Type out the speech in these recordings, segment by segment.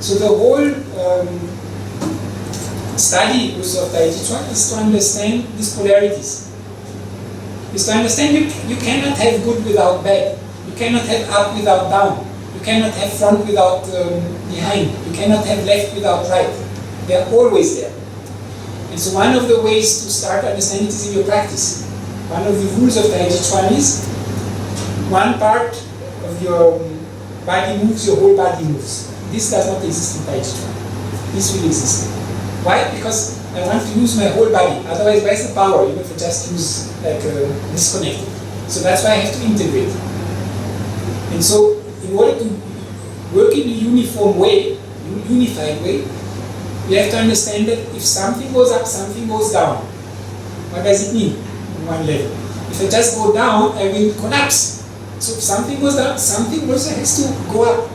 So the whole study also of Taiji Quan is to understand these polarities. Is to understand you cannot have good without bad. You cannot have up without down. You cannot have front without behind. You cannot have left without right. They are always there. And so one of the ways to start understanding it is in your practice. One of the rules of Taiji Quan is one part of your body moves, your whole body moves. This does not exist in Taiji Quan. This will exist. Why? Because I want to use my whole body. Otherwise, where's the power? If I just use like disconnected. So that's why I have to integrate. And so, in order to work in a uniform way, unified way, you have to understand that if something goes up, something goes down. What does it mean on one level? If I just go down, I will collapse. So if something goes down, something also has to go up.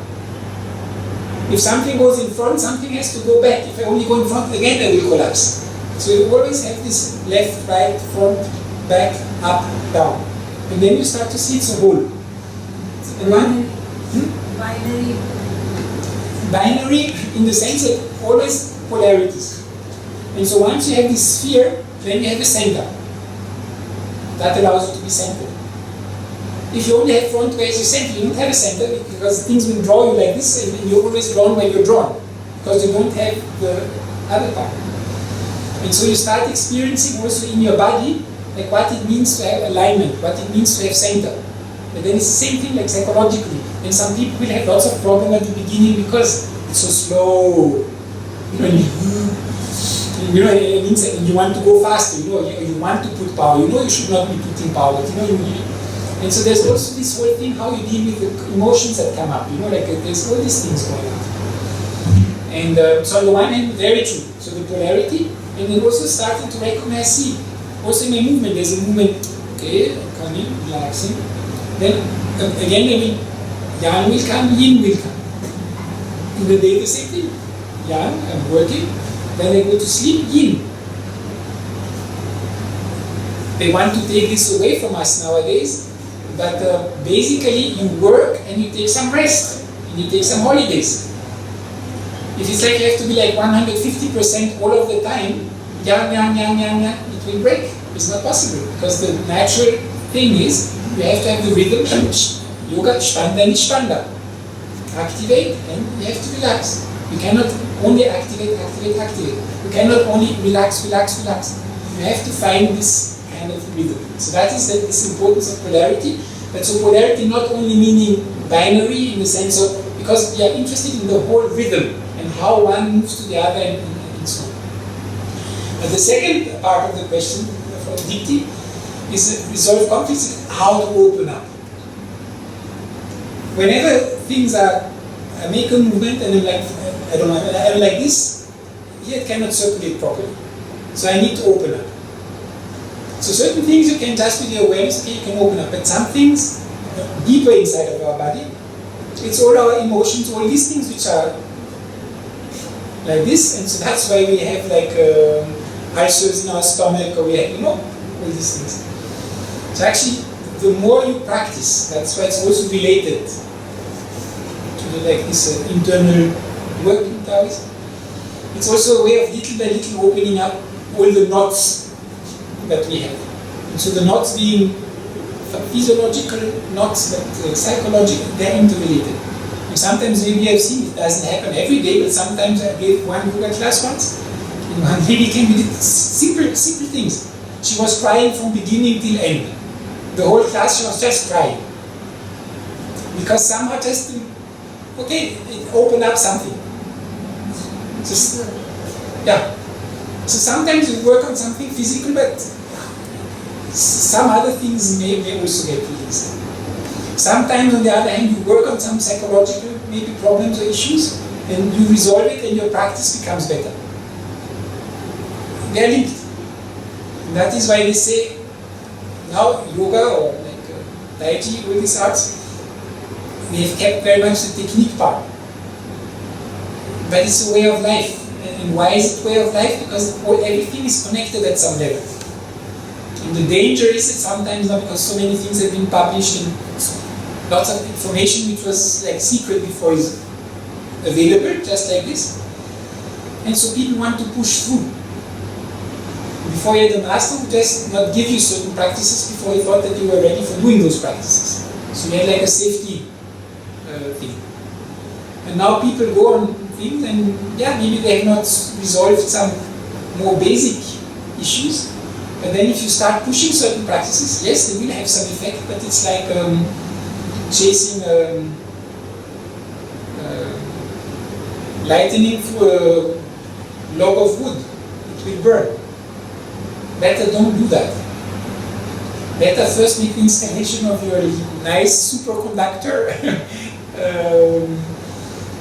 If something goes in front, something has to go back. If I only go in front, again I will collapse. So you always have this left, right, front, back, up, down. And then you start to see it's a whole. And one, binary. Binary in the sense that always polarities. And so once you have this sphere, then you have a center. That allows you to be centered. If you only have front where you center, you don't have a center because things will draw you like this and you're always drawn when you're drawn because you don't have the other part. And so you start experiencing also in your body like what it means to have alignment, what it means to have center. But then it's the same thing like psychologically. And some people will have lots of problems at the beginning because it's so slow. You know, it means that you want to go faster, you want to put power, you should not be putting power, and so there's also this whole thing, how you deal with the emotions that come up, like there's all these things going on. And so on the one hand, very true, so the polarity, and then also starting to recognize, see, also in my movement, there's a movement, okay, coming, relaxing, then again, Yang will come, Yin will come. In the day, the same thing, Yang, I'm working, then I go to sleep, Yin. They want to take this away from us nowadays, but basically you work and you take some rest, and you take some holidays. If it's like you have to be like 150% all of the time, Yang, it will break. It's not possible, because the natural thing is, you have to have the rhythm, yoga, Spanda and Spanda. Activate and you have to relax. You cannot only activate. You cannot only relax. You have to find this kind of rhythm. So that is this importance of polarity. But so polarity not only meaning binary in the sense of, because we are interested in the whole rhythm and how one moves to the other and so on. But the second part of the question from Dipti is resolve conflicts, how to open up. Whenever things are, I make a movement and I'm like, I don't know, I'm like this, here it cannot circulate properly. So I need to open up. So certain things you can just with your awareness, okay, you can open up. But some things deeper inside of our body, it's all our emotions, all these things which are like this, and so that's why we have like ulcers in our stomach, or we have, all these things. So actually, the more you practice, that's why it's also related to like this internal working Taoism. It's also a way of little by little opening up all the knots that we have. And so the knots being physiological knots, but psychological, they're interrelated. And sometimes maybe I've seen it doesn't happen every day, but sometimes I gave one yoga class once, and one lady came with simple things. She was crying from beginning till end. The whole class, she was just crying. Because somehow just, okay, it opened up something. Just, yeah. So sometimes you work on something physical, but some other things may also get released. Sometimes, on the other hand, you work on some psychological maybe problems or issues, and you resolve it, and your practice becomes better. They are linked. And that is why they say, now yoga or like Taiji, all these arts, they have kept very much the technique part. But it's a way of life. And why is it way of life? Because everything is connected at some level. And the danger is that sometimes not, because so many things have been published and lots of information which was like secret before is available, just like this. And so people want to push through. Before you had a master who just not give you certain practices before he thought that you were ready for doing those practices. So you had like a safety thing. And now people go on things and yeah, maybe they have not resolved some more basic issues. But then if you start pushing certain practices, yes, they will have some effect, but it's like chasing lightning through a log of wood. It will burn. Better don't do that. Better first make the installation of your nice superconductor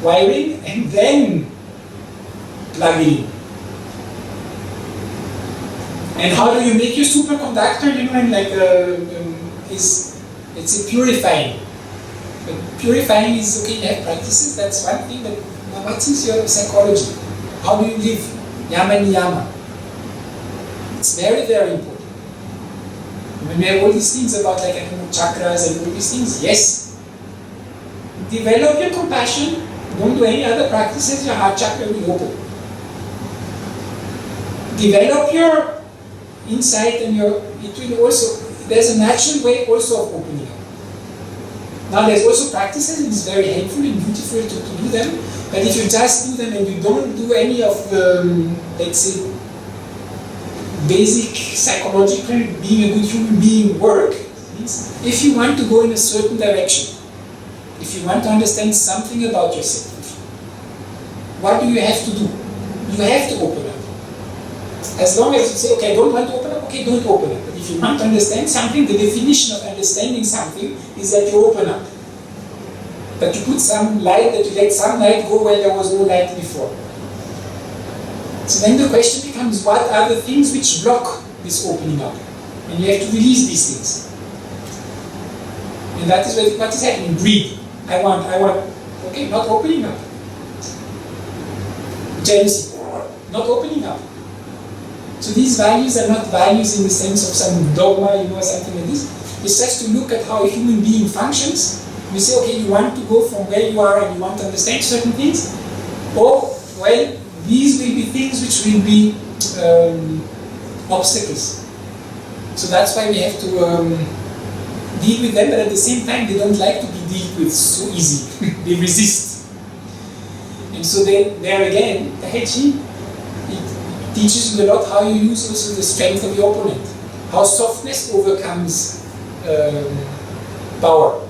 wiring and then plug it in. And how do you make your superconductor? You know, and like it's a purifying. But purifying is okay. You have practices. That's one thing. But what is your psychology? How do you live? Yama niyama. It's very, very important. When we have all these things about like chakras and all these things, yes. Develop your compassion. Don't do any other practices. Your heart chakra will open. Develop your insight and it will also, there's a natural way also of opening up. Now there's also practices, and it's very helpful and beautiful to do them, but if you just do them and you don't do any of the, let's say, basic psychological, being a good human being work, means if you want to go in a certain direction, if you want to understand something about yourself, what do you have to do? You have to open up. As long as you say, okay, I don't want to open up, okay, don't open up. But if you want to understand something, the definition of understanding something is that you open up. That you put some light, that you let some light go where there was no light before. So then the question becomes, what are the things which block this opening up? And you have to release these things. And that is what is happening. Greed. I want. Okay, not opening up. Jealousy. Not opening up. So these values are not values in the sense of some dogma, you know, something like this. It's just to look at how a human being functions. You say, okay, you want to go from where you are and you want to understand certain things. Or, well, these will be things which will be obstacles. So that's why we have to deal with them, but at the same time, they don't like to be dealt with so easy. They resist. And so then, there again, Taiji teaches you a lot how you use also the strength of your opponent. How softness overcomes power.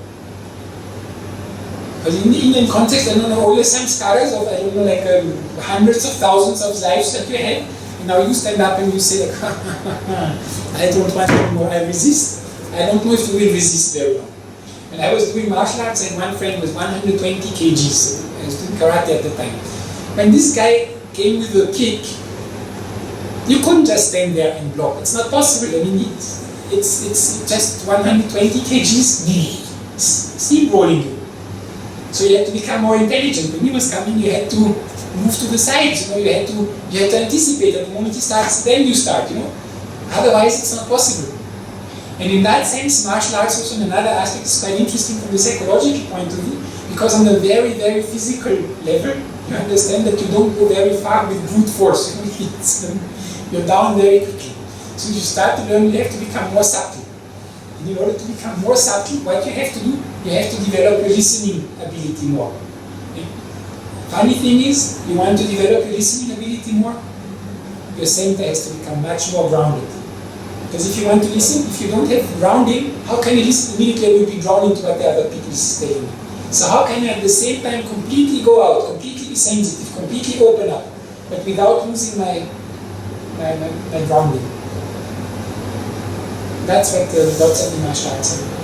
Because in the Indian context, I don't know, all your samskaras of, I don't know, like hundreds of thousands of lives that you had, and now you stand up and you say, like, I don't want anymore, I resist. I don't know if you will resist very long. And I was doing martial arts and one friend was 120 kgs, so I was doing karate at the time. When this guy came with a kick, you couldn't just stand there and block. It's not possible. I mean, it's just 120 kgs steamrolling you. So you had to become more intelligent. When he was coming, you had to move to the sides. You know, you had to anticipate. At the moment he starts, then you start. You know, otherwise it's not possible. And in that sense, martial arts also in another aspect is quite interesting from the psychological point of view, because on a very, very physical level, you understand that you don't go very far with brute force. You're down very quickly. So you start to learn, you have to become more subtle. And in order to become more subtle, what you have to do, you have to develop your listening ability more. Okay? Funny thing is, you want to develop your listening ability more, your center has to become much more grounded. Because if you want to listen, if you don't have grounding, how can you listen? Immediately you will be drawn into what the other people is saying. So how can I at the same time completely go out, completely be sensitive, completely open up, but without losing my grounding? That's what lots of the martial arts are.